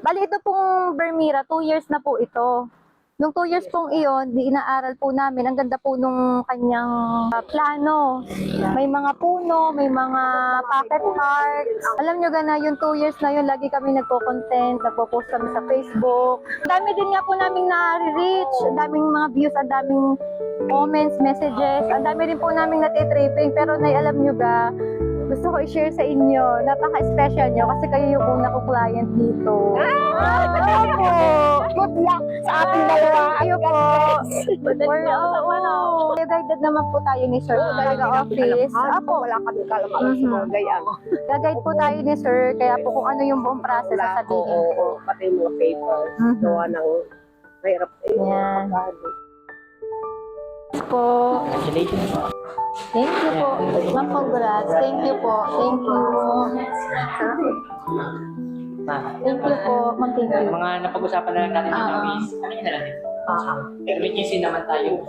Bali, ito pong Bermira, 2 years na po ito. Nung 2 years pong iyon, di inaaral po namin. Ang ganda po nung kanyang plano. May mga puno, may mga pocket parks. Alam nyo gana, yung 2 years na yun, lagi kami nagpo-content, nagpo-post kami sa Facebook. Ang dami din nga po namin na-reach, ang daming mga views, ang daming comments, messages. Ang dami rin po namin natitripping. Pero alam nyo ba, gusto ko i-share sa inyo, napaka-special nyo kasi kayo yung una ko client dito. Opo! Good luck sa ating dalawa. Kayo po. Guided naman po tayo ni Sir. Talaga office. Apo. Wala kami kalaman sa mga gayaan. Gagayad po tayo ni Sir, kaya po kung ano yung buong process Wala ko, sasabihin ko. pati yung mga papers. Gawa ng mahirap Yan. Po. Congratulations. Thank you po. Ma'am, congrats. Thank you po. Thank you. Thank you po. Ma'am, thank you. Mga napag-usapan na lang natin yung is, ano yun na lang din. Pero witnessing naman tayo.